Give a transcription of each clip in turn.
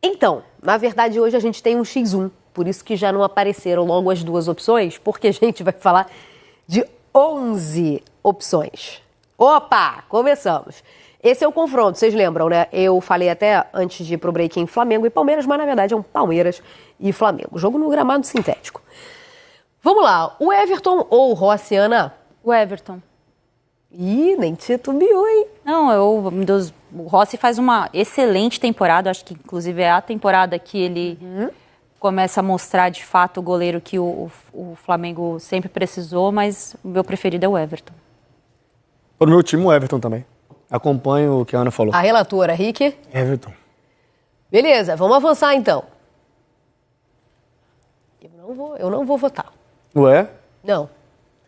Então, na verdade, hoje a gente tem um X1, por isso que já não apareceram logo as duas opções, porque a gente vai falar de 11 opções. Opa, começamos. Esse é o confronto, vocês lembram, né? Eu falei até antes de ir pro break em Flamengo e Palmeiras, mas na verdade é um Palmeiras e Flamengo. Jogo no gramado sintético. Vamos lá, o Everton ou o Rossi, Ana? O Everton. Ih, nem titubeou, hein? Não, o Rossi faz uma excelente temporada, acho que inclusive é a temporada que ele começa a mostrar de fato o goleiro que o Flamengo sempre precisou, mas o meu preferido é o Everton. Para o meu time, o Everton também. Acompanho o que a Ana falou. A relatora, Rick? Everton. Beleza, vamos avançar então. Eu não vou votar. Ué? Não.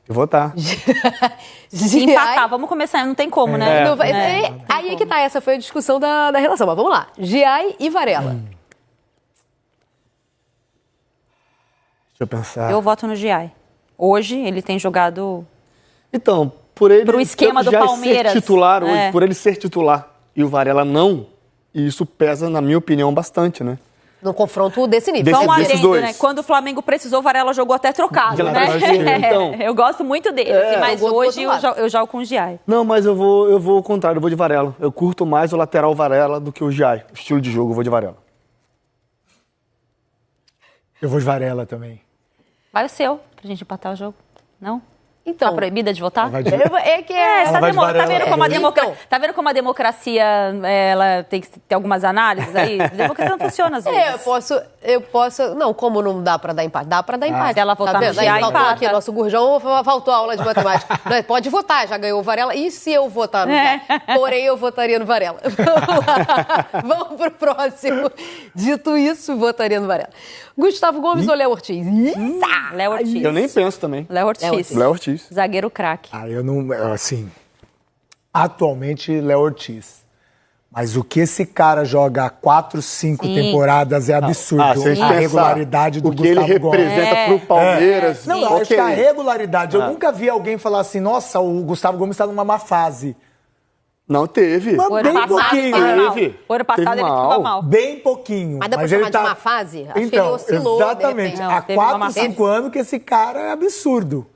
Eu vou votar. Se empatar, vamos começar, não tem como, né? Não vai- aí é que tá, essa foi a discussão da relação. Mas vamos lá. Giai e Varela. Deixa eu pensar. Eu voto no Giai. Hoje ele tem jogado... Então, por ele Pro esquema do já Palmeiras. ser titular hoje, É. por ele ser titular e o Varela não, e isso pesa, na minha opinião, bastante, né? No confronto desse nível. Só um desses adendo, dois. né? Quando o Flamengo precisou, o Varela jogou até trocado, De né? lateral esquerdo, então. Eu gosto muito dele, assim, mas jogou do hoje outro lado. eu jogo com o Giai. Não, mas eu vou ao contrário, eu vou de Varela. Eu curto mais o lateral Varela do que o Giai. O estilo de jogo, eu vou de Varela. Eu vou de Varela também. Vai o seu, pra gente empatar o jogo. Não? Então, Tá proibida de votar? Vai de... é que é... Tá vai de Varela. Tá vendo como a democracia ela tem que ter algumas análises aí? A democracia não funciona às vezes. Eu posso... Não, como não dá pra dar empate? Dá pra dar empate. Se ela votar tá no vendo? Giai, Aí faltou empata. aqui, nosso Gurjão faltou aula de matemática. Não, pode votar, já ganhou o Varela. E se eu votar no Giai? Porém, eu votaria no Varela. Vamos lá. Vamos pro próximo. Dito isso, votaria no Varela. Gustavo Gomes ou Léo Ortiz? Léo Ortiz. Eu nem penso também. Léo Ortiz. Léo Ortiz. Zagueiro craque. eu não... Assim, atualmente, Léo Ortiz. Mas o que esse cara joga há 4, 5 Sim. temporadas é absurdo. se a gente A pensar regularidade do o que ele Gustavo Gomes. representa pro Palmeiras. Não, eu acho que a regularidade. Eu nunca vi alguém falar assim, nossa, o Gustavo Gomes está numa má fase. Não teve. Mas O ano bem passado pouquinho. tava mal. Teve. O ano passado Teve ele mal. ficou mal. Bem pouquinho. Mas dá pra ele chamar de uma fase? Acho que ele oscilou, Exatamente. de repente. Não, Há teve uma 4, má 5 anos que esse cara é absurdo.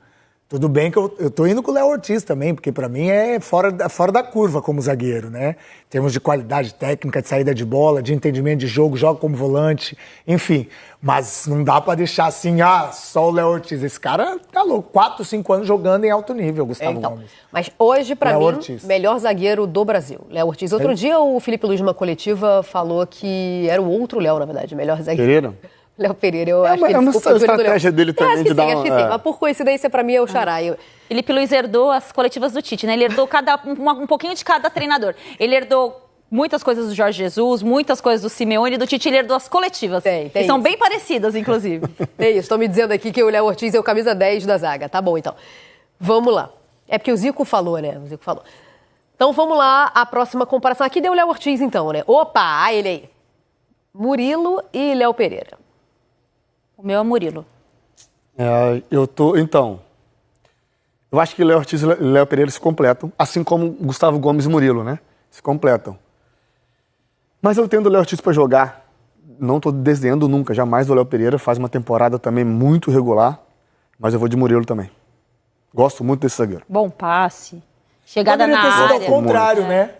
Tudo bem que eu tô indo com o Léo Ortiz também, porque pra mim é fora da curva como zagueiro, né? Em termos de qualidade técnica, de saída de bola, de entendimento de jogo, joga como volante, enfim. Mas não dá pra deixar assim, só o Léo Ortiz. Esse cara tá louco, 4, 5 anos jogando em alto nível, Gustavo Gomes. Mas hoje, pra Léo mim, Ortiz. melhor zagueiro do Brasil, Léo Ortiz. Outro dia, o Felipe Luiz, numa coletiva, falou que era o outro Léo, na verdade, melhor zagueiro. Pereira? Léo Pereira, eu acho que é uma ele ficou fugindo do Léo. estratégia dele também Acho que de dar acho que uma- sim. Mas por coincidência, pra mim, é o Xará. Felipe Luiz herdou as coletivas do Tite, né? Ele herdou um pouquinho de cada treinador. Ele herdou muitas coisas do Jorge Jesus, muitas coisas do Simeone e do Tite. Ele herdou as coletivas. Tem que são isso. bem parecidas, inclusive. É isso, estão me dizendo aqui que o Léo Ortiz é o camisa 10 da zaga. Tá bom, então. Vamos lá. É porque o Zico falou, né? O Zico falou. Então, vamos lá, a próxima comparação. Aqui deu o Léo Ortiz, então, né? Opa, ele aí. Murilo e Léo Pereira. O meu é Murilo. Então, eu acho que Léo Ortiz e Léo Pereira se completam, assim como Gustavo Gomes e Murilo, né? Se completam. Mas eu tendo o Léo Ortiz para jogar, não estou desdenhando nunca, jamais o Léo Pereira, faz uma temporada também muito regular, mas eu vou de Murilo também. Gosto muito desse zagueiro. Bom passe. Chegada Poderia na ter sido área. ao contrário, né?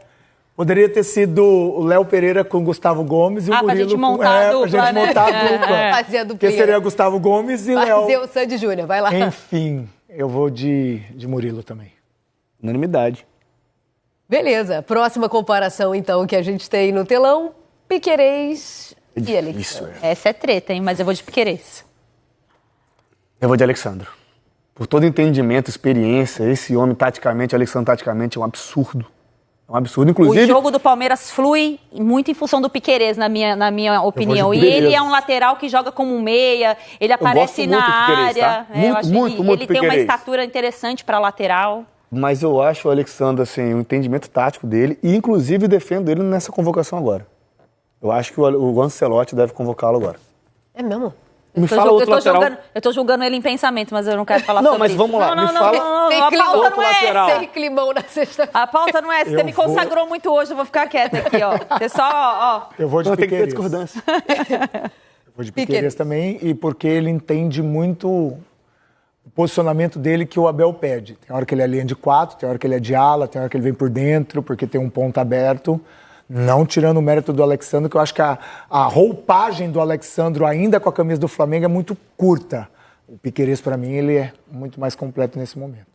Poderia ter sido o Léo Pereira com o Gustavo Gomes e o pra Murilo gente montar a dupla, pra gente né? montar a dupla. Fazer a Porque duplinha. seria Gustavo Gomes e Léo. Fazer o Sandy Júnior, vai lá. Enfim, eu vou de Murilo também. Unanimidade. Beleza, próxima comparação, então, que a gente tem no telão. Piquerez e Alexandre. Essa é treta, hein? Mas eu vou de Piquerez. Eu vou de Alexandre. Por todo entendimento, experiência, esse homem taticamente, Alexandre taticamente, é um absurdo. É um absurdo, inclusive... O jogo do Palmeiras flui muito em função do Piquerez, na minha opinião. de E ele Piquerez. é um lateral que joga como um meia, ele aparece gosto na muito do Piquerez, área. tá? Eu Muito, acho muito, que muito ele tem uma Piquerez. estatura interessante para lateral. Mas eu acho o Alexandre, assim, o entendimento tático dele, e inclusive defendo ele nessa convocação agora. Eu acho que o Ancelotti deve convocá-lo agora. É mesmo? Me fala outro lateral. Eu tô julgando ele em pensamento, mas eu não quero falar Não, sobre mas isso. vamos lá, me fala A pauta outro não é lateral. essa. Sem climão na sexta. A pauta não é essa. Você me consagrou muito hoje, eu vou ficar quieta aqui, ó. Você só, ó. Eu vou de Não, tem que ter Piquerez. discordância. Eu vou de Piquerez também, e porque ele entende muito o posicionamento dele que o Abel pede. Tem hora que ele é linha de 4, tem hora que ele é de ala, tem hora que ele vem por dentro, porque tem um ponto aberto. Não tirando o mérito do Alexandro, que eu acho que a roupagem do Alexandro ainda com a camisa do Flamengo é muito curta. O Piquerez, para mim, ele é muito mais completo nesse momento.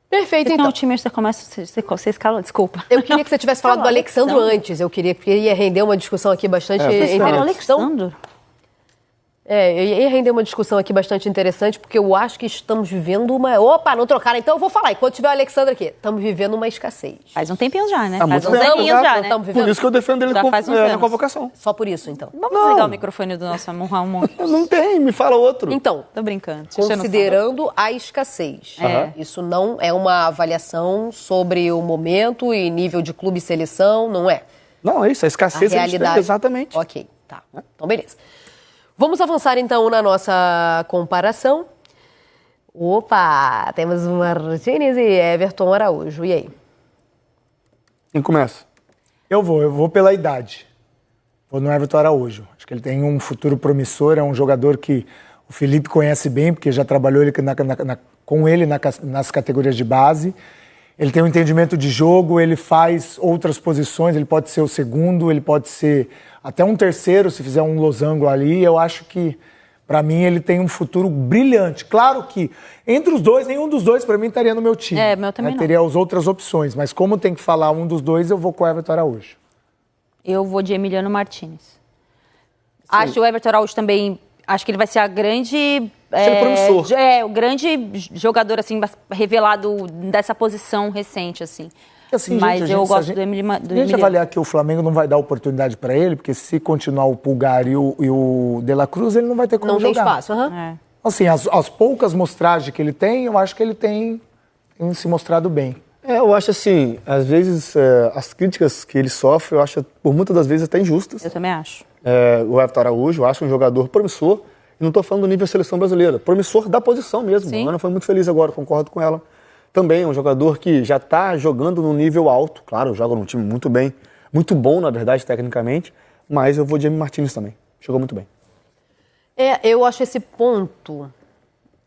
Perfeito, Então, então. o time você começa, você escala, desculpa. Eu queria que você tivesse falado do Alexandro antes. Eu queria que ia render uma discussão aqui bastante interessante. Alexandro? Ia render uma discussão aqui bastante interessante, porque eu acho que estamos vivendo uma... Opa, não trocaram, então eu vou falar. Enquanto tiver o Alexandre aqui, estamos vivendo uma escassez. Faz um tempinho já, né? Há Faz muito uns tempo, aninhos já, né? Estamos vivendo. Por isso que eu defendo ele Já faz uns na anos. convocação. Só por isso, então. Vamos desligar o microfone do nosso Ramon. Não tem, me fala outro. Então, Tô brincando. Deixa eu não considerando a escassez. Isso não é uma avaliação sobre o momento e nível de clube e seleção, não é. Não, é isso, a A escassez a gente tem, realidade. exatamente. Ok, tá. Então, beleza. Vamos avançar, então, na nossa comparação. Opa, temos o Martínez e Everton Araújo. E aí? Quem começa? Eu vou pela idade. Vou no Everton Araújo. Acho que ele tem um futuro promissor, é um jogador que o Felipe conhece bem, porque já trabalhou com ele nas categorias de base. Ele tem um entendimento de jogo, ele faz outras posições, ele pode ser o segundo, ele pode ser até um terceiro, se fizer um losango ali. Eu acho que, para mim, ele tem um futuro brilhante. Claro que, entre os dois, nenhum dos dois, para mim, estaria no meu time. Meu também não. Teria as outras opções, mas como tem que falar um dos dois, eu vou com o Everton Araújo. Eu vou de Emiliano Martínez. Acho o Everton Araújo também... Acho que ele vai ser a grande... promissor. O grande jogador, assim, revelado dessa posição recente, assim. Assim, Mas eu gosto do A Emiliano. gente avaliar que o Flamengo não vai dar oportunidade para ele, porque se continuar o Pulgar e o De La Cruz, ele não vai ter como Não tem jogar. espaço, aham. Assim, as poucas mostragens que ele tem, eu acho que ele tem se mostrado bem. Eu acho assim, às vezes as críticas que ele sofre, eu acho por muitas das vezes até injustas. Eu também acho. O Everton Araújo, eu acho um jogador promissor, e não estou falando do nível seleção brasileira, promissor da posição mesmo. Sim. A Ana foi muito feliz agora, concordo com ela. Também é um jogador que já está jogando num nível alto, claro, joga num time muito bem, muito bom, na verdade, tecnicamente, mas eu vou de Emi Martínez também, jogou muito bem. Eu acho esse ponto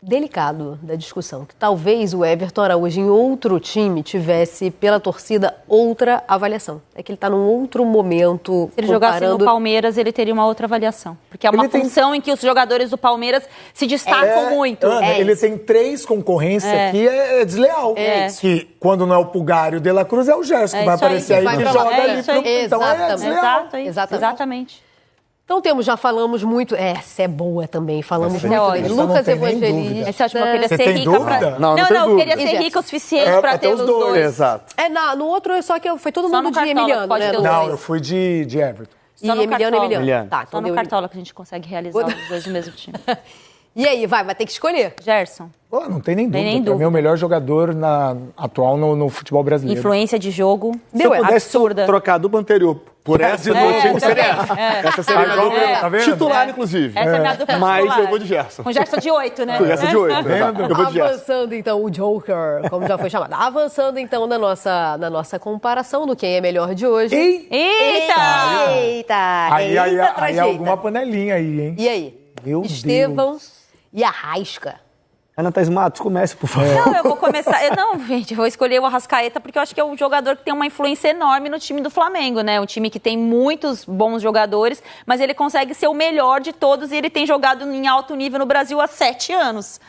delicado da discussão, que talvez o Everton Araújo em outro time tivesse, pela torcida, outra avaliação. É que ele está num outro momento. Se ele jogasse no Palmeiras, ele teria uma outra avaliação. Porque é uma função em que os jogadores do Palmeiras se destacam muito. Ana, ele tem 3 concorrências aqui, é desleal. Que quando não é o Pulgar e o De La Cruz, é o Gerson que vai aparecer aí, que joga ali. Então é desleal. Exatamente. Então já falamos muito. Essa é boa também. Falamos Essa é muito ótima. bem. Essa Lucas não tem nem Evangelista. dúvida. Essa é ótima, eu queria Você ser tem rica dúvida? pra... Não tem eu dúvida. queria ser rica o suficiente É, pra pra ter os dois. Exato. No outro, só que foi todo Só mundo no de Cartola Emiliano, pode né? ter os Não, dois. eu fui de Everton. E Só no Emiliano. Emiliano. Tá, Só então no deu... Cartola que a gente consegue realizar os dois no mesmo time. E aí, vai ter que escolher. Gerson, Pô, não tem nem dúvida. nem Pra mim é dúvida. o melhor jogador atual no futebol brasileiro. influência de jogo Se eu pudesse absurda. trocar a dupla anterior por essa, de novo, do time seria essa. Essa seria a minha Igual dupla eu, tá vendo? titular, inclusive. Essa é a minha dupla Mas titular. eu vou de Gerson. Com Gerson de 8, né? Com Gerson de 8. exato. Eu vou de Gerson. Avançando, então, o Joker, como já foi chamado. Avançando, então, na nossa comparação do quem é melhor de hoje. Eita! Eita! Aí é trajeita. alguma panelinha aí, hein? E aí? Meu Estevão e Arrasca. Ana Thaís Matos, comece, por favor. Não, eu vou começar. Gente, eu vou escolher o Arrascaeta porque eu acho que é um jogador que tem uma influência enorme no time do Flamengo, né? Um time que tem muitos bons jogadores, mas ele consegue ser o melhor de todos e ele tem jogado em alto nível no Brasil há 7 anos.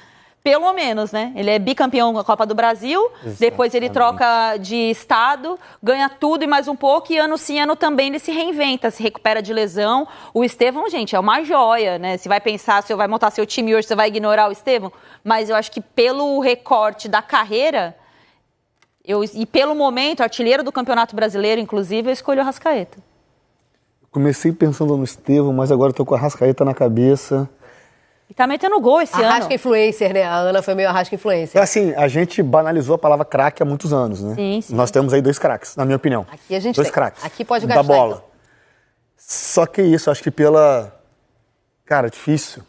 Pelo menos, né? Ele é bicampeão da Copa do Brasil, depois ele troca de estado, ganha tudo e mais um pouco, e ano sim, ano também ele se reinventa, se recupera de lesão. O Estevão, gente, é uma joia, né? Se vai pensar, se vai montar seu time hoje, você vai ignorar o Estevão, mas eu acho que pelo recorte da carreira, e pelo momento, artilheiro do Campeonato Brasileiro, inclusive, eu escolho o Arrascaeta. Comecei pensando no Estevão, mas agora tô com a Arrascaeta na cabeça. E tá metendo gol esse Arrasca ano. influencer, né? A Ana foi meio Arrasca influencer. Assim, a gente banalizou a palavra craque há muitos anos, né? Sim, sim. Nós temos aí 2 craques, na minha opinião. Aqui a gente 2 tem. craques. Aqui pode da gastar, bola. então. Só que isso, acho que pela Cara, difícil.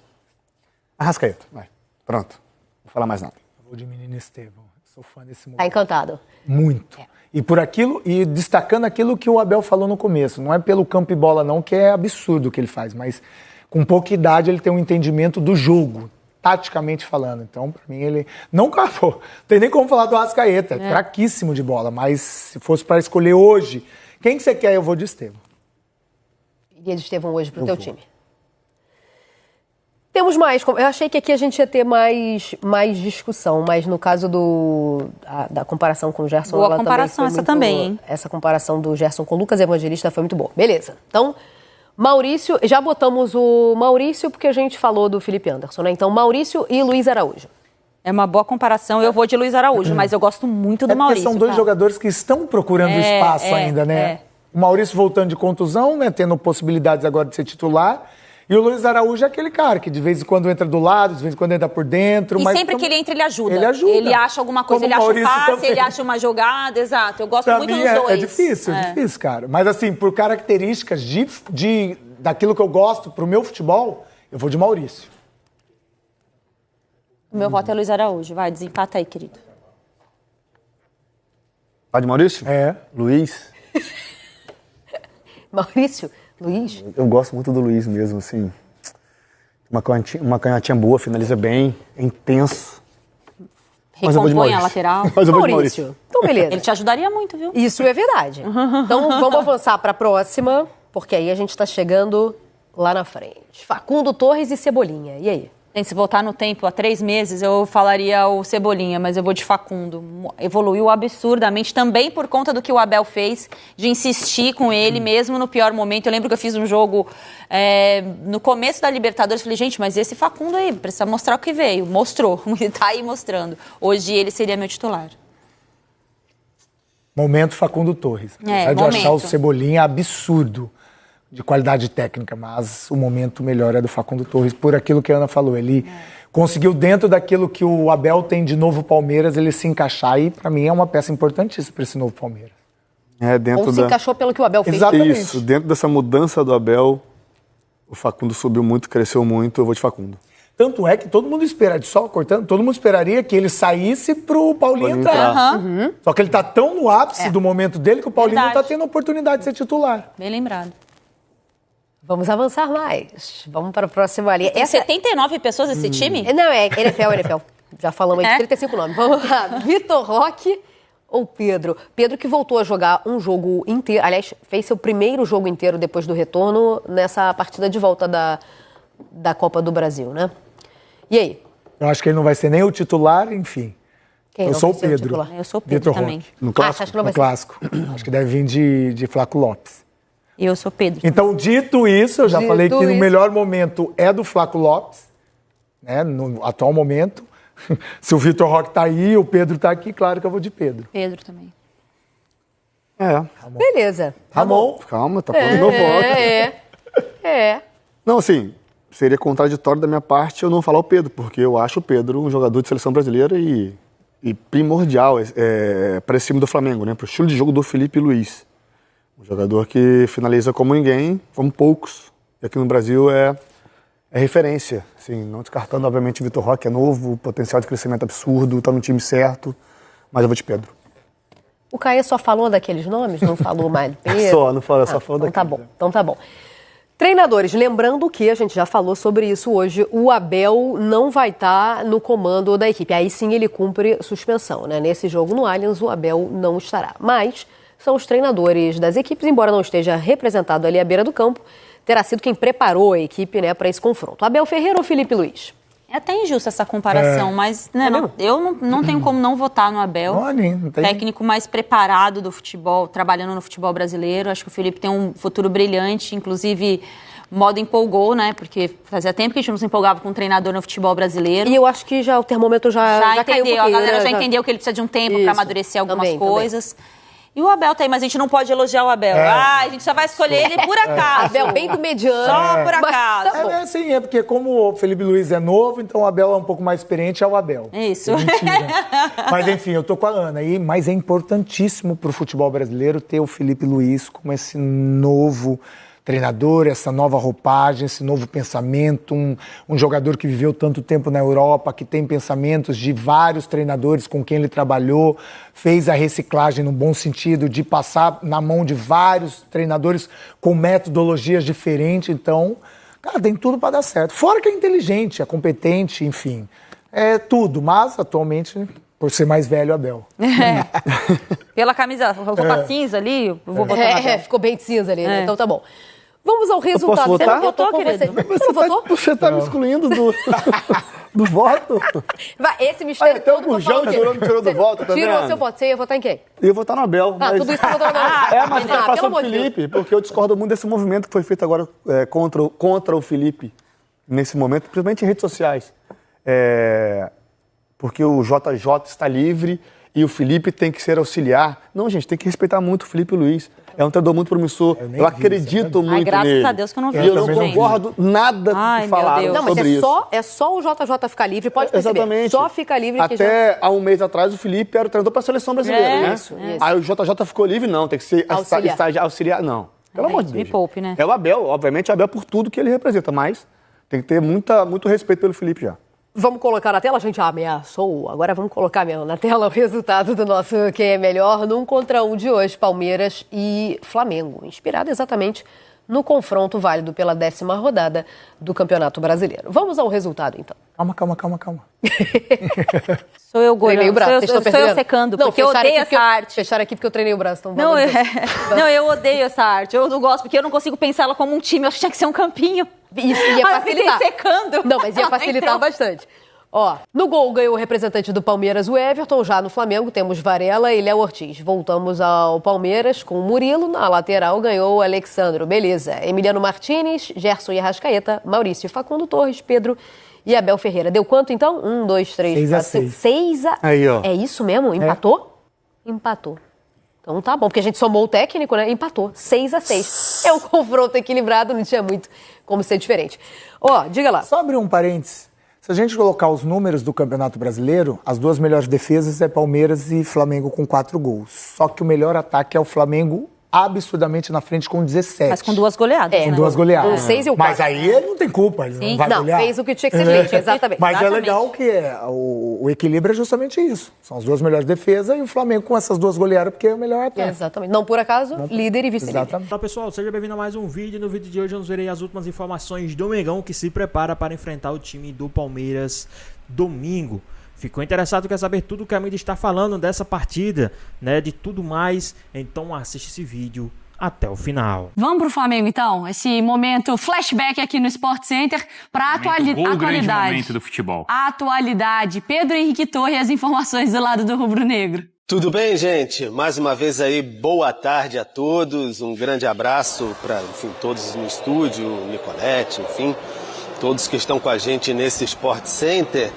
Arrascaeta, vai. Pronto. Não vou falar mais nada. Eu vou de menino Estevão. Sou fã desse momento. Tá encantado. Muito. E por aquilo, e destacando aquilo que o Abel falou no começo. Não é pelo campo e bola, não, que é absurdo o que ele faz, mas com pouca idade ele tem um entendimento do jogo, taticamente falando. Então, pra mim, ele não acabou. Não tem nem como falar do Arrascaeta, é fraquíssimo de bola, mas se fosse para escolher hoje, quem que você quer, eu vou de Estevão. Iria de Estevão hoje pro teu time. Temos mais. Eu achei que aqui a gente ia ter mais discussão, mas no caso da comparação com o Gerson... Boa comparação essa também, hein? Essa comparação do Gerson com o Lucas Evangelista foi muito boa. Beleza. Então, Maurício... Já botamos o Maurício porque a gente falou do Felipe Anderson, né? Então, Maurício e Luiz Araújo. É uma boa comparação. Eu vou de Luiz Araújo, mas eu gosto muito do Maurício. São dois jogadores que estão procurando espaço ainda, né? O Maurício voltando de contusão, né? Tendo possibilidades agora de ser titular... E o Luiz Araújo é aquele cara que de vez em quando entra do lado, de vez em quando entra por dentro. E mas sempre que ele entra, ele ajuda. Ele ajuda. Ele acha alguma coisa, Como ele acha um Maurício passe, também. ele acha uma jogada, exato. Eu gosto pra muito mim dos dois. É difícil, cara. Mas assim, por características daquilo que eu gosto pro meu futebol, eu vou de Maurício. O meu voto é Luiz Araújo. Vai, desempata aí, querido. Vai de Maurício? É. Luiz? Maurício? Luiz? Eu gosto muito do Luiz mesmo, assim. Uma canhotinha boa, finaliza bem, é intenso. Mas eu vou de Recompõe a Maurício. lateral. Mas eu vou de Maurício. Então, beleza. Ele te ajudaria muito, viu? Isso é verdade. Então, vamos avançar para a próxima, porque aí a gente está chegando lá na frente. Facundo Torres e Cebolinha. E aí? Se voltar no tempo, há 3 meses, eu falaria o Cebolinha, mas eu vou de Facundo. Evoluiu absurdamente, também por conta do que o Abel fez, de insistir com ele, mesmo no pior momento. Eu lembro que eu fiz um jogo no começo da Libertadores, falei, gente, mas esse Facundo aí, precisa mostrar o que veio. Mostrou, ele tá aí mostrando. Hoje ele seria meu titular. Momento Facundo Torres. Apesar de achar o Cebolinha absurdo de qualidade técnica, mas o momento melhor é do Facundo Torres, por aquilo que a Ana falou. Ele conseguiu, dentro daquilo que o Abel tem de novo Palmeiras, ele se encaixar e, para mim, é uma peça importantíssima para esse novo Palmeiras. Ou se encaixou pelo que o Abel fez. Exatamente. Isso, dentro dessa mudança do Abel, o Facundo subiu muito, cresceu muito, eu vou de Facundo. Tanto é que todo mundo espera, só cortando, todo mundo esperaria que ele saísse pro Paulinho entrar. Só que ele tá tão no ápice do momento dele que o Paulinho não tá tendo a oportunidade de ser titular. Bem lembrado. Vamos avançar mais. Vamos para a próxima linha. Tem 79 pessoas nesse time? Não, é NFL. Já falamos aí de 35 nomes. Vamos lá. Vitor Roque ou Pedro? Pedro que voltou a jogar um jogo inteiro. Aliás, fez seu primeiro jogo inteiro depois do retorno nessa partida de volta da Copa do Brasil, né? E aí? Eu acho que ele não vai ser nem o titular, enfim. Quem eu não sou o vai ser o Pedro. titular? Eu sou o Pedro Vitor também. Roque. No clássico? Acho que não vai No clássico. Acho que deve vir de Flaco Lopes. Eu sou Pedro. Então, dito isso, eu já Dito falei que isso. o melhor momento é do Flaco Lopes, né, no atual momento. Se o Vitor Roque tá aí, o Pedro tá aqui, claro que eu vou de Pedro. Pedro também. Beleza. Ramon. Calma, tá pondo meu voto. Não, assim, seria contraditório da minha parte eu não falar o Pedro, porque eu acho o Pedro um jogador de seleção brasileira e primordial para esse time do Flamengo, né? Para o estilo de jogo do Felipe Luiz. Um jogador que finaliza como ninguém, como poucos. E aqui no Brasil é referência. Assim, não descartando, obviamente, o Vitor Roque, que é novo, potencial de crescimento absurdo, está no time certo, mas eu vou de Pedro. O Caê só falou daqueles nomes? Não falou mais de Pedro? Só falou então daquele. tá bom, então tá bom. Treinadores, lembrando que a gente já falou sobre isso hoje, o Abel não vai estar no comando da equipe. Aí sim ele cumpre suspensão, né? Nesse jogo no Allianz, o Abel não estará. Mas são os treinadores das equipes, embora não esteja representado ali à beira do campo, terá sido quem preparou a equipe, né, para esse confronto. Abel Ferreira ou Felipe Luiz? É até injusta essa comparação, mas né, eu não tenho como não votar no Abel. Não tem. Técnico mais preparado do futebol, trabalhando no futebol brasileiro. Acho que o Felipe tem um futuro brilhante, inclusive o modo empolgou, né? Porque fazia tempo que a gente não se empolgava com um treinador no futebol brasileiro. E eu acho que já o termômetro já caiu um entendeu, pouquinho, a galera né? já entendeu que ele precisa de um tempo para amadurecer algumas Também. coisas. E o Abel tá aí, mas a gente não pode elogiar o Abel. A gente só vai escolher ele por acaso. Abel bem do mediano. Só por mas acaso. tá bom. Assim, é porque como o Felipe Luiz é novo, então o Abel é um pouco mais experiente, é o Abel. Isso. É mentira. Mas enfim, eu tô com a Ana aí, mas é importantíssimo pro futebol brasileiro ter o Felipe Luiz como esse novo treinador, essa nova roupagem, esse novo pensamento, um jogador que viveu tanto tempo na Europa, que tem pensamentos de vários treinadores com quem ele trabalhou, fez a reciclagem no bom sentido de passar na mão de vários treinadores com metodologias diferentes. Então, cara, tem tudo para dar certo. Fora que é inteligente, é competente, enfim, é tudo. Mas, atualmente, por ser mais velho, Abel. Pela camisa, roupa cinza ali, eu vou botar na Abel. Ficou bem cinza ali, né? Então tá bom. Vamos ao resultado. votar? Você não votou, querido? Você não votou? Você tá me excluindo do voto? Vai, esse mistério até o todo que eu Gurgel falo, me tirou do voto, tá Tirou o vendo? seu voto. Você ia votar em quem? Eu ia votar no Abel. Ah, tudo isso pra votar no Abel. Mas eu quero falar pelo sobre amor o de Deus. Felipe, porque eu discordo muito desse movimento que foi feito agora contra o Felipe, nesse momento, principalmente em redes sociais. Porque o JJ está livre e o Felipe tem que ser auxiliar. Não, gente, tem que respeitar muito o Felipe Luiz. É um treinador muito promissor. Eu acredito muito graças nele. a Deus que eu não vi. E eu não gente. concordo nada Ai, que meu falaram Deus. Não, mas sobre isso. é só o JJ ficar livre, pode perceber. Exatamente. Só fica livre que já... Até há um mês atrás o Felipe era o treinador para a seleção brasileira, né? Isso. Aí o JJ ficou livre, não, tem que ser Auxiliar. auxiliar, não. Pelo amor de me Deus. poupe, né? É o Abel, obviamente o Abel por tudo que ele representa, mas tem que ter muito respeito pelo Felipe já. Vamos colocar na tela? A gente ameaçou. Agora vamos colocar mesmo na tela o resultado do nosso Quem é Melhor num contra um de hoje, Palmeiras e Flamengo. Inspirado exatamente no confronto válido pela 10ª rodada do Campeonato Brasileiro. Vamos ao resultado, então. Calma. Sou eu Treinei gorando, o braço, vocês estão sou eu percebendo? secando, Não, porque eu fecharam odeio aqui essa arte. Fecharam aqui porque eu treinei o braço. Então Não, eu odeio essa arte. Eu não gosto, porque eu não consigo pensar ela como um time. Eu acho que tinha que ser um campinho. Isso ia Eu fiquei facilitar. secando. Não, mas ia facilitar Então. bastante. Ó, no gol ganhou o representante do Palmeiras, o Everton. Já no Flamengo temos Varela e Léo Ortiz. Voltamos ao Palmeiras com o Murilo. Na lateral ganhou o Alexandro. Beleza. Emiliano Martínez, Gerson e Arrascaeta, Maurício, Facundo Torres, Pedro e Abel Ferreira. Deu quanto então? 1, 2, 3, 4, 5, 6 a... Aí, ó. É isso mesmo? Empatou? Empatou. Então tá bom, porque a gente somou o técnico, né? Empatou. 6-6. É um confronto equilibrado, não tinha muito como ser diferente. Ó, diga lá. Só abrir um parênteses. Se a gente colocar os números do Campeonato Brasileiro, as duas melhores defesas é Palmeiras e Flamengo com 4 gols. Só que o melhor ataque é o Flamengo absurdamente na frente com 17. Mas com 2 goleadas. Com né? 2 goleadas. Um 6 e o 4. Mas aí ele não tem culpa, ele não vai Não, golear. fez o que tinha que ser feito, exatamente. Mas Exatamente. é legal que o equilíbrio é justamente isso. São as duas melhores defesas e o Flamengo com essas duas goleadas porque é o melhor ataque. Exatamente. Não por acaso, líder e vice-líder. Exatamente. Olá pessoal, seja bem-vindo a mais um vídeo. No vídeo de hoje vamos ver as últimas informações do Mengão, que se prepara para enfrentar o time do Palmeiras domingo. Ficou interessado, quer saber tudo que a mídia está falando dessa partida, né, de tudo mais? Então assiste esse vídeo até o final. Vamos pro Flamengo, então. Esse momento flashback aqui no Sport Center para atualidade. grande momento do futebol. Atualidade. Pedro Henrique Torre e as informações do lado do rubro-negro. Tudo bem, gente? Mais uma vez aí, boa tarde a todos. Um grande abraço para, todos no estúdio, Nicolete, todos que estão com a gente nesse Sport Center.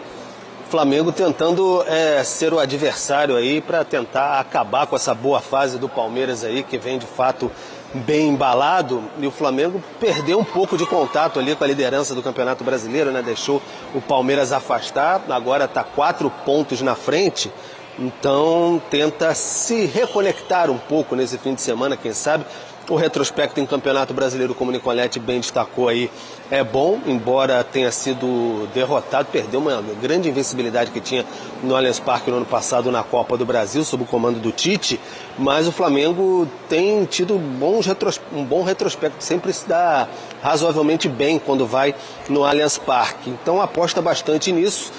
Flamengo tentando ser o adversário aí para tentar acabar com essa boa fase do Palmeiras aí, que vem de fato bem embalado. E o Flamengo perdeu um pouco de contato ali com a liderança do Campeonato Brasileiro, né? Deixou o Palmeiras afastar, agora está 4 pontos na frente. Então tenta se reconectar um pouco nesse fim de semana, quem sabe. O retrospecto em Campeonato Brasileiro, como o Nicolete bem destacou aí, é bom, embora tenha sido derrotado, perdeu uma grande invencibilidade que tinha no Allianz Parque no ano passado na Copa do Brasil, sob o comando do Tite, mas o Flamengo tem tido um bom retrospecto, sempre se dá razoavelmente bem quando vai no Allianz Parque, então aposta bastante nisso.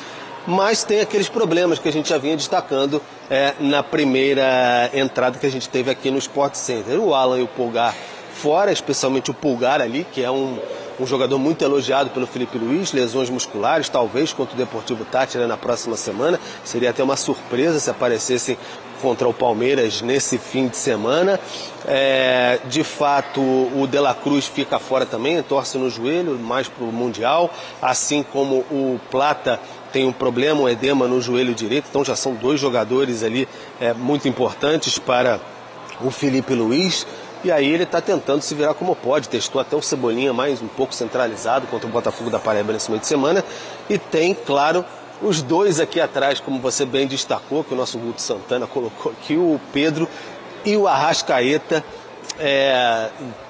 Mas tem aqueles problemas que a gente já vinha destacando na primeira entrada que a gente teve aqui no Sport Center. O Alan e o Pulgar fora, especialmente o Pulgar ali, que é um jogador muito elogiado pelo Felipe Luiz, lesões musculares, talvez contra o Deportivo Táchira na próxima semana. Seria até uma surpresa se aparecessem contra o Palmeiras nesse fim de semana. De fato, o De La Cruz fica fora também, torce no joelho, mais para o Mundial, assim como o Plata tem um problema, um edema no joelho direito, então já são 2 jogadores ali muito importantes para o Felipe Luiz, e aí ele está tentando se virar como pode, testou até o Cebolinha mais um pouco centralizado contra o Botafogo da Paraíba nesse meio de semana, e tem, claro, os 2 aqui atrás, como você bem destacou, que o nosso Guto Santana colocou aqui, o Pedro e o Arrascaeta,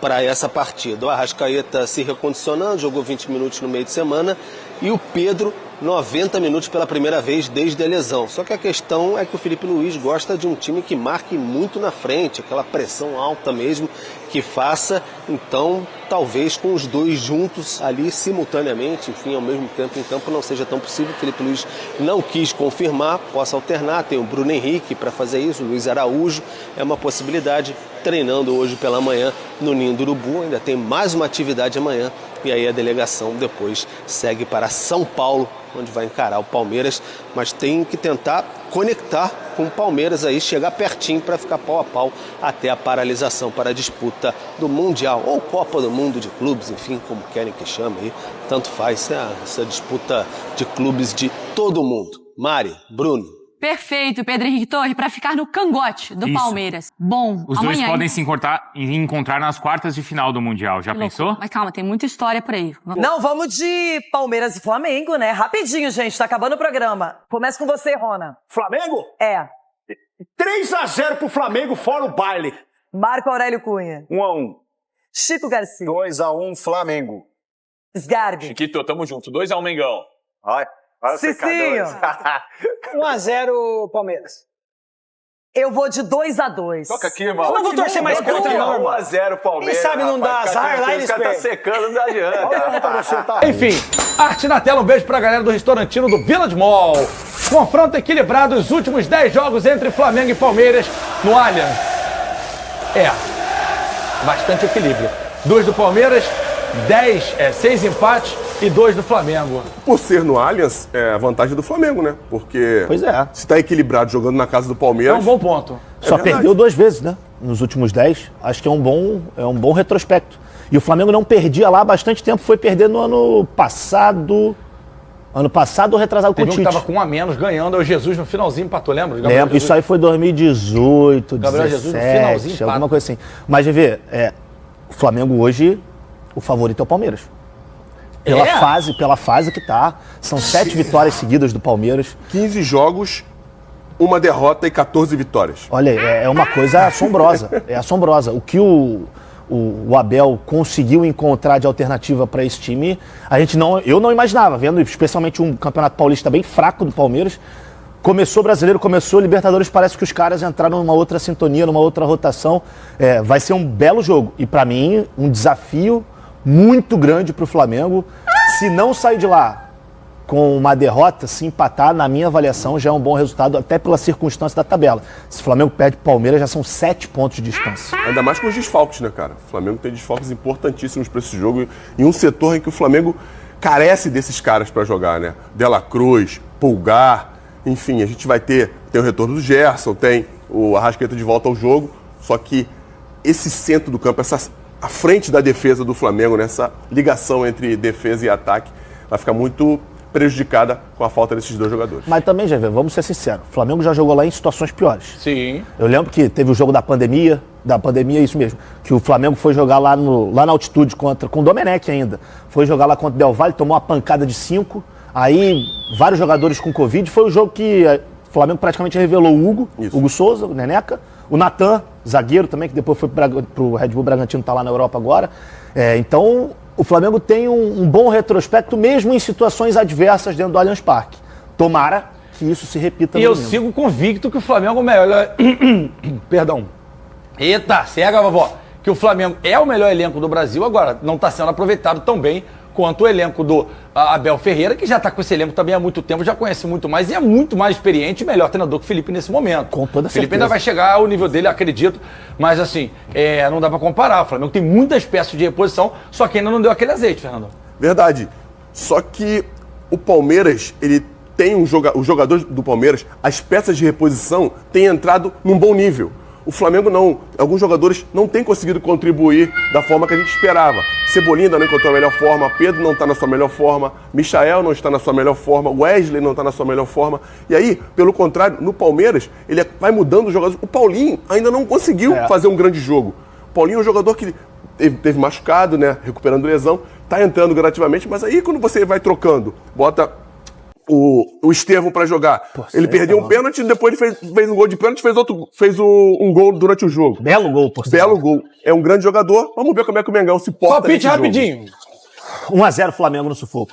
para essa partida. O Arrascaeta se recondicionando, jogou 20 minutos no meio de semana, e o Pedro 90 minutos pela primeira vez desde a lesão. Só que a questão é que o Felipe Luiz gosta de um time que marque muito na frente, aquela pressão alta mesmo que faça, então talvez com os dois juntos ali simultaneamente, enfim, ao mesmo tempo em campo não seja tão possível. O Felipe Luiz não quis confirmar, possa alternar, tem o Bruno Henrique para fazer isso, o Luiz Araújo, é uma possibilidade, treinando hoje pela manhã no Ninho do Urubu, ainda tem mais uma atividade amanhã, e aí a delegação depois segue para São Paulo, onde vai encarar o Palmeiras, mas tem que tentar conectar com o Palmeiras aí, chegar pertinho para ficar pau a pau até a paralisação para a disputa do Mundial, ou Copa do Mundo de Clubes, enfim, como querem que chame aí, tanto faz essa disputa de clubes de todo mundo. Mari, Bruno. Perfeito, Pedro Henrique Torre, para ficar no cangote do Palmeiras. Bom, os amanhã, dois podem se encontrar nas quartas de final do Mundial. Já pensou? Mas calma, tem muita história por aí. Não, vamos de Palmeiras e Flamengo, né? Rapidinho, gente, tá acabando o programa. Começa com você, Rona. Flamengo? 3-0 pro Flamengo, fora o baile. Marco Aurélio Cunha. 1-1. Chico Garcia. 2-1 Flamengo. Sgarbi. Chiquito, tamo junto. 2-1 Mengão. Vai Cicinho. 1-0 Palmeiras. Eu vou de 2-2. Toca aqui, irmão. Eu não vou torcer mais contra, não, irmão. 1-0 Palmeiras. Quem sabe não dá azar lá, eles Os caras tá secando, não adianta. Enfim, arte na tela, um beijo pra galera do restaurantino do Village Mall. Confronto equilibrado, os últimos 10 jogos entre Flamengo e Palmeiras no Allianz. Bastante equilíbrio. 2 do Palmeiras, 6 empates e 2 do Flamengo. Por ser no Allianz, é a vantagem do Flamengo, né? Porque se tá equilibrado jogando na casa do Palmeiras... É um bom ponto. Só perdeu 2 vezes, né? Nos últimos 10. Acho que é um bom retrospecto. E o Flamengo não perdia lá há bastante tempo, foi perder no ano passado... Ano passado ou retrasado com o Tite. Teve um que tava com 1 a menos, ganhando, aí o Jesus no finalzinho empatou, lembra? Lembro, isso aí foi 2018, Gabriel 17, Jesus no finalzinho alguma coisa assim. Mas, GV, o Flamengo hoje, o favorito é o Palmeiras. Pela fase que tá, são 7 vitórias seguidas do Palmeiras. 15 jogos, 1 derrota e 14 vitórias. Olha, é uma coisa assombrosa, assombrosa. O que o Abel conseguiu encontrar de alternativa para esse time, eu não imaginava, vendo especialmente um Campeonato Paulista bem fraco do Palmeiras. Começou Brasileiro, começou Libertadores, parece que os caras entraram numa outra sintonia, numa outra rotação. Vai ser um belo jogo e para mim um desafio muito grande para o Flamengo. Se não sair de lá com uma derrota, se empatar, na minha avaliação, já é um bom resultado, até pela circunstância da tabela. Se o Flamengo perde o Palmeiras, já são 7 pontos de distância. Ainda mais com os desfalques, né, cara? O Flamengo tem desfalques importantíssimos para esse jogo, em um setor em que o Flamengo carece desses caras para jogar, né? Dela Cruz, Pulgar, enfim, a gente vai tem o retorno do Gerson, tem o Arrascaeta de volta ao jogo, só que esse centro do campo, a frente da defesa do Flamengo, nessa ligação entre defesa e ataque, vai ficar muito prejudicada com a falta desses 2 jogadores. Mas também, já vamos ser sinceros, o Flamengo já jogou lá em situações piores. Sim. Eu lembro que teve o jogo da pandemia, isso mesmo, que o Flamengo foi jogar lá na altitude com o Domenech ainda. Foi jogar lá contra o Del Valle, tomou uma pancada de 5, aí vários jogadores com Covid. Foi o jogo que o Flamengo praticamente revelou o Hugo Souza, o Neneca, o Natan, zagueiro também, que depois foi pro Red Bull Bragantino, tá lá na Europa agora. Então, o Flamengo tem um bom retrospecto, mesmo em situações adversas dentro do Allianz Parque. Tomara que isso se repita no domingo. Sigo convicto que o Flamengo é o melhor... Perdão. Eita, cega, vovó. Que o Flamengo é o melhor elenco do Brasil, agora não está sendo aproveitado tão bem quanto o elenco do Abel Ferreira, que já está com esse elenco também há muito tempo, já conhece muito mais e é muito mais experiente e melhor treinador que o Felipe nesse momento. Com toda certeza. O Felipe ainda vai chegar ao nível dele, acredito, mas assim, não dá para comparar. O Flamengo tem muitas peças de reposição, só que ainda não deu aquele azeite, Fernando. Verdade. Só que o Palmeiras, ele tem os jogadores do Palmeiras, as peças de reposição têm entrado num bom nível. O Flamengo não. Alguns jogadores não têm conseguido contribuir da forma que a gente esperava. Cebolinha ainda não encontrou a melhor forma, Pedro não está na sua melhor forma, Michael não está na sua melhor forma, Wesley não está na sua melhor forma. E aí, pelo contrário, no Palmeiras, ele vai mudando os jogadores. O Paulinho ainda não conseguiu fazer um grande jogo. O Paulinho é um jogador que teve machucado, né? Recuperando lesão, está entrando gradativamente, mas aí quando você vai trocando, bota o Estevão pra jogar. Ele perdeu um pênalti, depois ele fez um gol de pênalti, fez um gol durante o jogo. Belo gol, por Belo gol. É um grande jogador. Vamos ver como é que o Mengão se porta nesse jogo. rapidinho. 1-0 Flamengo no sufoco.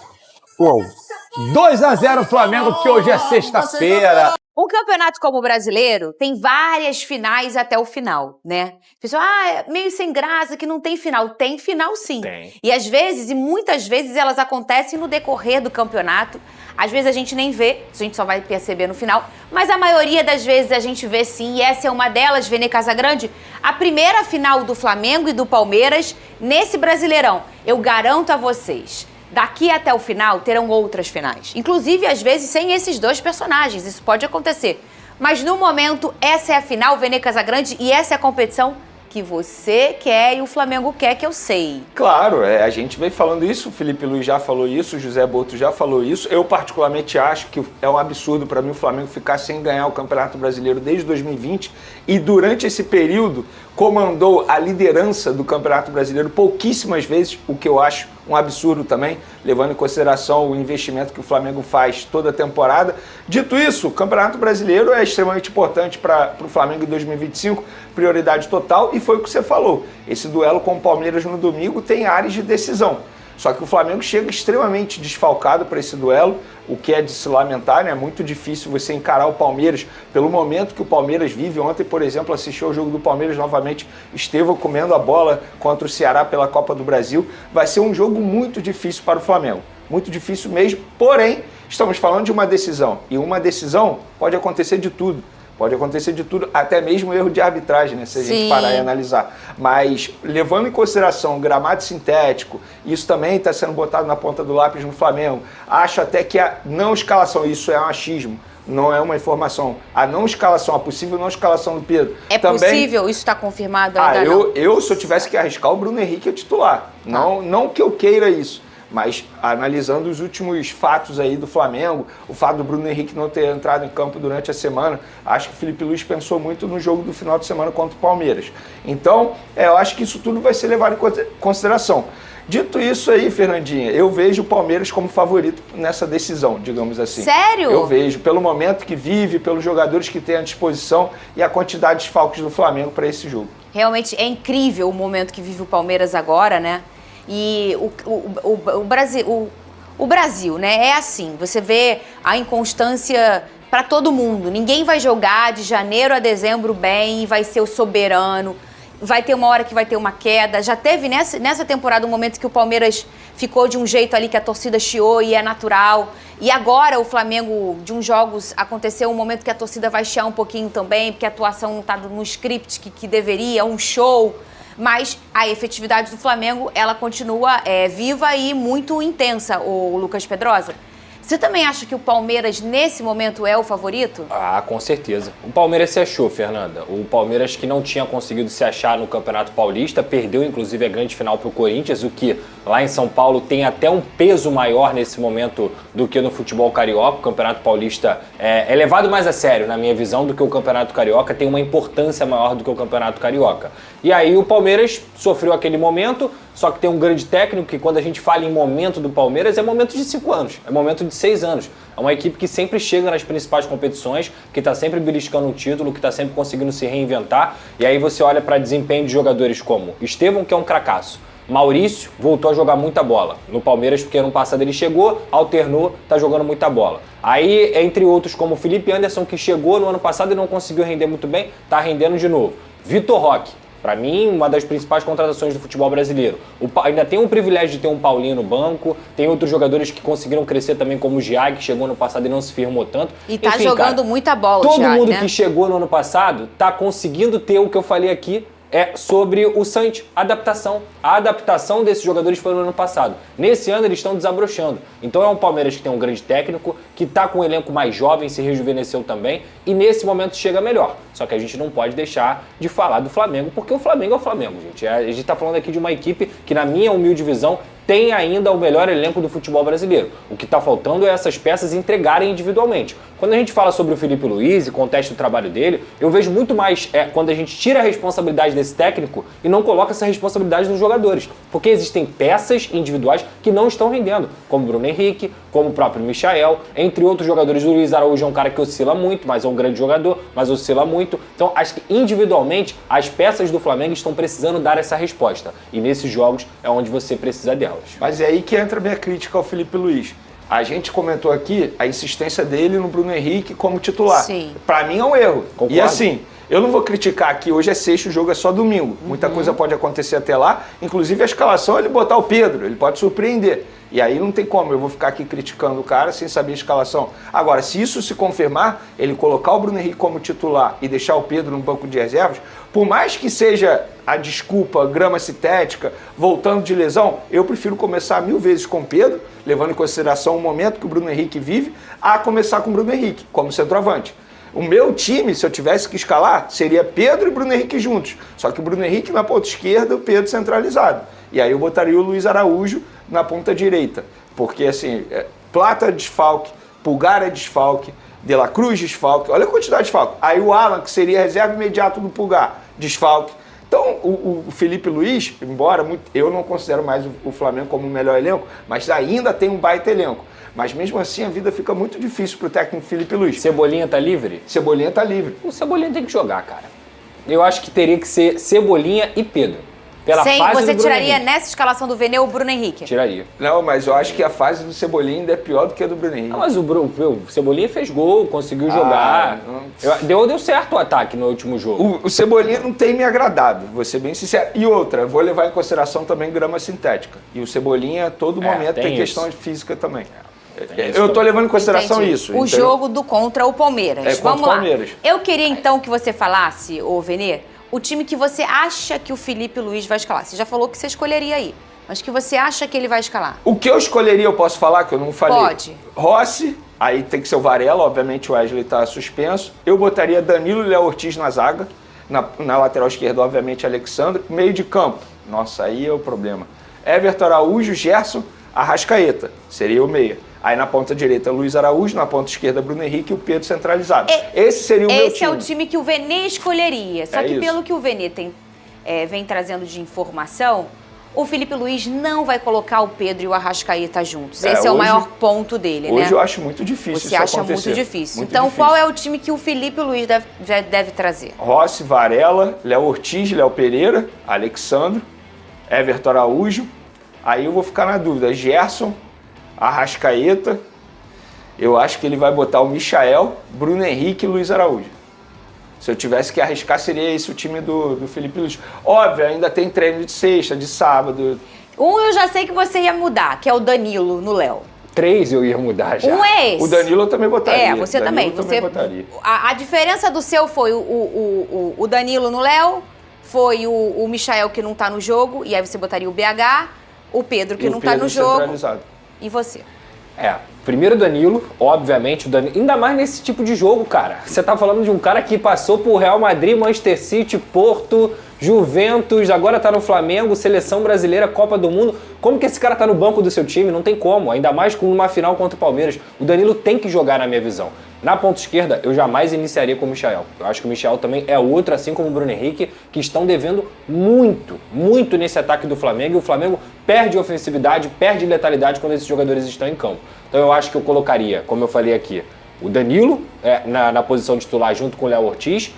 2-0 Flamengo, porque hoje é sexta-feira. Um campeonato como o brasileiro tem várias finais até o final, né? Pessoal, é meio sem graça que não tem final. Tem final sim. Tem. E às vezes, e muitas vezes, elas acontecem no decorrer do campeonato. Às vezes a gente nem vê, a gente só vai perceber no final. Mas a maioria das vezes a gente vê sim, e essa é uma delas, Vene Casagrande. A primeira final do Flamengo e do Palmeiras nesse Brasileirão. Eu garanto a vocês. Daqui até o final terão outras finais. Inclusive, às vezes, sem esses dois personagens. Isso pode acontecer. Mas no momento, essa é a final, Vene Casagrande, e essa é a competição que você quer e o Flamengo quer, que eu sei. Claro, a gente vem falando isso, o Felipe Luiz já falou isso, o José Boto já falou isso. Eu particularmente acho que é um absurdo para mim o Flamengo ficar sem ganhar o Campeonato Brasileiro desde 2020 e durante esse período comandou a liderança do Campeonato Brasileiro pouquíssimas vezes, o que eu acho um absurdo também, levando em consideração o investimento que o Flamengo faz toda a temporada. Dito isso, o Campeonato Brasileiro é extremamente importante para o Flamengo em 2025, prioridade total, e foi o que você falou. Esse duelo com o Palmeiras no domingo tem áreas de decisão. Só que o Flamengo chega extremamente desfalcado para esse duelo, o que é de se lamentar, né? É muito difícil você encarar o Palmeiras pelo momento que o Palmeiras vive. Ontem, por exemplo, assisti ao jogo do Palmeiras novamente, Estevão comendo a bola contra o Ceará pela Copa do Brasil. Vai ser um jogo muito difícil para o Flamengo, muito difícil mesmo, porém, estamos falando de uma decisão, e uma decisão pode acontecer de tudo. Pode acontecer de tudo, até mesmo erro de arbitragem, né? Se a gente parar e analisar. Mas, levando em consideração o gramado sintético, isso também está sendo botado na ponta do lápis no Flamengo. Acho até que a não escalação, isso é um achismo, não é uma informação. A não escalação, a possível não escalação do Pedro. É também... possível? Isso está confirmado ainda não? Eu, se eu tivesse que arriscar, o Bruno Henrique é titular. Não que eu queira isso. Mas analisando os últimos fatos aí do Flamengo, o fato do Bruno Henrique não ter entrado em campo durante a semana, acho que o Felipe Luiz pensou muito no jogo do final de semana contra o Palmeiras. Então, eu acho que isso tudo vai ser levado em consideração. Dito isso aí, Fernandinha, eu vejo o Palmeiras como favorito nessa decisão, digamos assim. Sério? Eu vejo, pelo momento que vive, pelos jogadores que tem à disposição e a quantidade de falcos do Flamengo para esse jogo. Realmente é incrível o momento que vive o Palmeiras agora, né? E o Brasil, né? É assim, você vê a inconstância para todo mundo. Ninguém vai jogar de janeiro a dezembro bem, vai ser o soberano. Vai ter uma hora que vai ter uma queda. Já teve nessa temporada um momento que o Palmeiras ficou de um jeito ali que a torcida chiou e é natural. E agora o Flamengo, de uns jogos, aconteceu um momento que a torcida vai chiar um pouquinho também, porque a atuação não está no script que deveria, um show. Mas a efetividade do Flamengo, ela continua viva e muito intensa, o Lucas Pedrosa. Você também acha que o Palmeiras, nesse momento, é o favorito? Ah, com certeza. O Palmeiras se achou, Fernanda. O Palmeiras, que não tinha conseguido se achar no Campeonato Paulista, perdeu, inclusive, a grande final para o Corinthians, o que lá em São Paulo tem até um peso maior nesse momento do que no futebol carioca. O Campeonato Paulista é levado mais a sério, na minha visão, do que o Campeonato Carioca, tem uma importância maior do que o Campeonato Carioca. E aí o Palmeiras sofreu aquele momento, só que tem um grande técnico que, quando a gente fala em momento do Palmeiras, é momento de 5 anos, é momento de 6 anos. É uma equipe que sempre chega nas principais competições, que está sempre beliscando um título, que está sempre conseguindo se reinventar. E aí você olha para desempenho de jogadores como Estevão, que é um cracaço. Maurício voltou a jogar muita bola no Palmeiras, porque ano passado ele chegou, alternou, tá jogando muita bola. Aí, entre outros, como o Felipe Anderson, que chegou no ano passado e não conseguiu render muito bem, tá rendendo de novo. Vitor Roque, para mim, uma das principais contratações do futebol brasileiro. Ainda tem o privilégio de ter um Paulinho no banco, tem outros jogadores que conseguiram crescer também, como o Giag, que chegou no passado e não se firmou tanto. E tá jogando muita bola, todo Giag, mundo né? que chegou no ano passado tá conseguindo ter o que eu falei aqui, sobre o Santos, adaptação. A adaptação desses jogadores foi no ano passado. Nesse ano eles estão desabrochando. Então é um Palmeiras que tem um grande técnico, que está com um elenco mais jovem, se rejuvenesceu também, e nesse momento chega melhor. Só que a gente não pode deixar de falar do Flamengo, porque o Flamengo é o Flamengo, gente. A gente está falando aqui de uma equipe que, na minha humilde visão, tem ainda o melhor elenco do futebol brasileiro. O que está faltando é essas peças entregarem individualmente. Quando a gente fala sobre o Felipe Luiz e contesta o trabalho dele, eu vejo muito mais quando a gente tira a responsabilidade desse técnico e não coloca essa responsabilidade nos jogadores. Porque existem peças individuais que não estão rendendo, como o Bruno Henrique, como o próprio Michael, entre outros jogadores. O Luiz Araújo é um cara que oscila muito, mas é um grande jogador, mas oscila muito. Então, acho que individualmente as peças do Flamengo estão precisando dar essa resposta. E nesses jogos é onde você precisa delas. Mas é aí que entra a minha crítica ao Felipe Luiz. A gente comentou aqui a insistência dele no Bruno Henrique como titular. Sim. Pra mim é um erro. Concordo. E assim, eu não vou criticar aqui, hoje é sexta, o jogo é só domingo. Muita coisa pode acontecer até lá, inclusive a escalação ele botar o Pedro, ele pode surpreender. E aí não tem como, eu vou ficar aqui criticando o cara sem saber a escalação. Agora, se isso se confirmar, ele colocar o Bruno Henrique como titular e deixar o Pedro no banco de reservas, por mais que seja a desculpa, grama sintética, voltando de lesão, eu prefiro começar 1000 vezes com o Pedro, levando em consideração o momento que o Bruno Henrique vive, a começar com o Bruno Henrique, como centroavante. O meu time, se eu tivesse que escalar, seria Pedro e Bruno Henrique juntos. Só que o Bruno Henrique na ponta esquerda, o Pedro centralizado. E aí eu botaria o Luiz Araújo na ponta direita. Porque assim, Plata é desfalque, Pulgar é desfalque, De La Cruz desfalque. Olha a quantidade de desfalque. Aí o Alan, que seria reserva imediato do Pulgar, desfalque. Então, o Felipe Luiz, embora eu não considero mais o Flamengo como o melhor elenco, mas ainda tem um baita elenco. Mas mesmo assim a vida fica muito difícil pro técnico Felipe Luiz. Cebolinha tá livre? Cebolinha tá livre. O Cebolinha tem que jogar, cara. Eu acho que teria que ser Cebolinha e Pedro. Pela fase você do Bruno tiraria Henrique. nessa escalação do Vene o Bruno Henrique? Tiraria. Não, mas eu acho que a fase do Cebolinha ainda é pior do que a do Bruno Henrique. Não, mas o Cebolinha fez gol, conseguiu jogar. Deu certo o ataque no último jogo. O Cebolinha não tem me agradado, vou ser bem sincero. E outra, vou levar em consideração também grama sintética. E o Cebolinha, a todo momento, tem questão de física também. Eu tô levando em consideração isso. O jogo do contra o Palmeiras. Contra Vamos o lá. Palmeiras. Eu queria então que você falasse, ô Vene, o time que você acha que o Felipe Luiz vai escalar. Você já falou que você escolheria aí, mas que você acha que ele vai escalar. O que eu escolheria, eu posso falar, que eu não falei? Pode. Rossi, aí tem que ser o Varela, obviamente o Wesley tá suspenso. Eu botaria Danilo e Léo Ortiz na zaga. Na lateral esquerda, obviamente, Alexandre. Meio de campo, nossa, aí é o problema. Everton Araújo, Gerson, Arrascaeta, seria o meia. Aí na ponta direita, Luiz Araújo, na ponta esquerda, Bruno Henrique e o Pedro centralizado. Esse seria o meu time. Esse é o time que o Vene escolheria. Só que isso. pelo que o Vene vem trazendo de informação, o Felipe Luiz não vai colocar o Pedro e o Arrascaeta juntos. Esse é o maior ponto dele, né? Hoje eu acho muito difícil Você isso acha acontecer. muito difícil. Muito então, difícil. qual é o time que o Felipe Luiz deve trazer? Rossi, Varela, Léo Ortiz, Léo Pereira, Alexandre, Everton Araújo. Aí eu vou ficar na dúvida. Gerson, Arrascaeta. Eu acho que ele vai botar o Michael, Bruno Henrique e Luiz Araújo. Se eu tivesse que arriscar, seria esse o time do Felipe Luiz. Óbvio, ainda tem treino de sexta, de sábado. Eu já sei que você ia mudar, que é o Danilo no Léo. 3 eu ia mudar já. É esse. O Danilo eu também botaria. Você Danilo também. botaria. A diferença do seu foi o Danilo no Léo, foi o Michael que não tá no jogo, e aí você botaria o BH, o Pedro que não tá no jogo. E você? Primeiro o Danilo, obviamente, ainda mais nesse tipo de jogo, cara. Você tá falando de um cara que passou por Real Madrid, Manchester City, Porto, Juventus, agora tá no Flamengo, Seleção Brasileira, Copa do Mundo. Como que esse cara tá no banco do seu time? Não tem como, ainda mais com uma final contra o Palmeiras. O Danilo tem que jogar, na minha visão. Na ponta esquerda, eu jamais iniciaria com o Michael. Eu acho que o Michael também é outro, assim como o Bruno Henrique, que estão devendo muito nesse ataque do Flamengo. E o Flamengo perde ofensividade, perde letalidade quando esses jogadores estão em campo. Então eu acho que eu colocaria, como eu falei aqui, o Danilo na posição titular junto com o Léo Ortiz,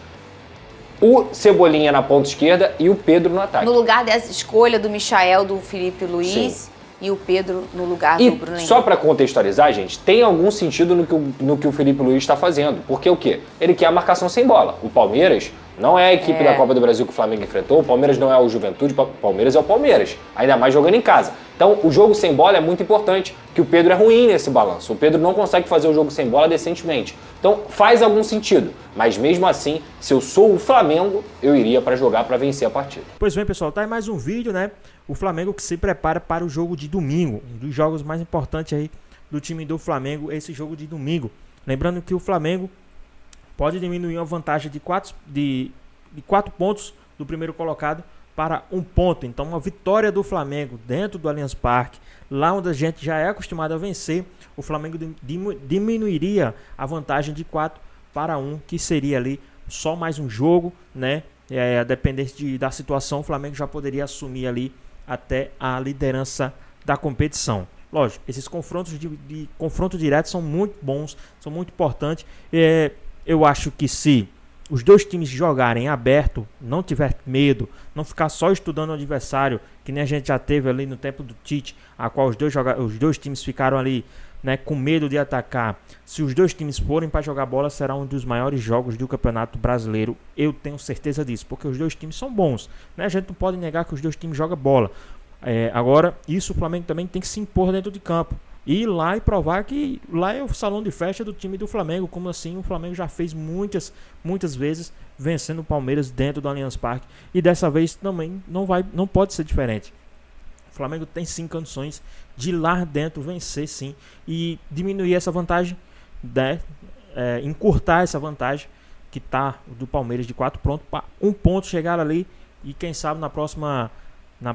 o Cebolinha na ponta esquerda e o Pedro no ataque. No lugar dessa escolha do Michael, do Felipe Luiz... Sim. E o Pedro no lugar do Bruno Henrique. Só para contextualizar, gente, tem algum sentido no que o Felipe Luiz está fazendo. Porque o quê? Ele quer a marcação sem bola. O Palmeiras não é a equipe da Copa do Brasil que o Flamengo enfrentou, o Palmeiras não é o Juventude, o Palmeiras é o Palmeiras. Ainda mais jogando em casa. Então, o jogo sem bola é muito importante, que o Pedro é ruim nesse balanço. O Pedro não consegue fazer o jogo sem bola decentemente. Então, faz algum sentido. Mas mesmo assim, se eu sou o Flamengo, eu iria para jogar para vencer a partida. Pois bem, pessoal, tá aí mais um vídeo, né? O Flamengo que se prepara para o jogo de domingo, um dos jogos mais importantes aí do time do Flamengo, esse jogo de domingo. Lembrando que o Flamengo pode diminuir uma vantagem de 4 pontos do primeiro colocado para 1 ponto. Então, uma vitória do Flamengo dentro do Allianz Parque, lá onde a gente já é acostumado a vencer, o Flamengo diminuiria a vantagem de 4-1, que seria ali só mais um jogo, né? A depender da situação, o Flamengo já poderia assumir ali até a liderança da competição. Lógico, esses confrontos de confronto direto são muito bons, são muito importantes. Eu acho que se os dois times jogarem aberto, não tiver medo, não ficar só estudando o adversário, que nem a gente já teve ali no tempo do Tite, a qual os dois times ficaram ali, né, com medo de atacar. Se os dois times forem para jogar bola, será um dos maiores jogos do Campeonato Brasileiro. Eu tenho certeza disso, porque os dois times são bons, né? A gente não pode negar que os dois times jogam bola. Agora, isso o Flamengo também tem que se impor dentro de campo. Ir lá e provar que lá é o salão de festa do time do Flamengo. Como assim o Flamengo já fez muitas vezes vencendo o Palmeiras dentro do Allianz Parque. E dessa vez também não pode ser diferente. O Flamengo tem sim condições de ir lá dentro vencer sim. E diminuir essa vantagem, né? Encurtar essa vantagem que tá do Palmeiras de 4 pontos para 1 ponto, chegar ali e quem sabe no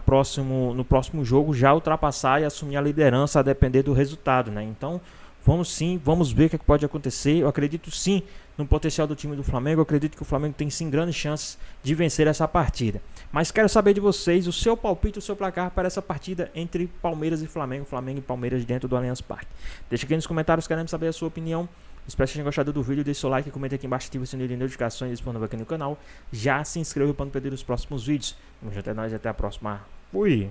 próximo jogo já ultrapassar e assumir a liderança a depender do resultado, né? Então vamos ver o que pode acontecer. Eu acredito sim no potencial do time do Flamengo. Eu acredito que o Flamengo tem sim grandes chances de vencer essa partida. Mas quero saber de vocês o seu palpite, o seu placar para essa partida entre Palmeiras e Flamengo, Flamengo e Palmeiras dentro do Allianz Parque. Deixa aqui nos comentários, queremos saber a sua opinião. Espero que tenham gostado do vídeo, deixe seu like, comente aqui embaixo, ative o sininho de notificações disponível aqui no canal. Já se inscreva para não perder os próximos vídeos. Vamos até nós e até a próxima. Fui!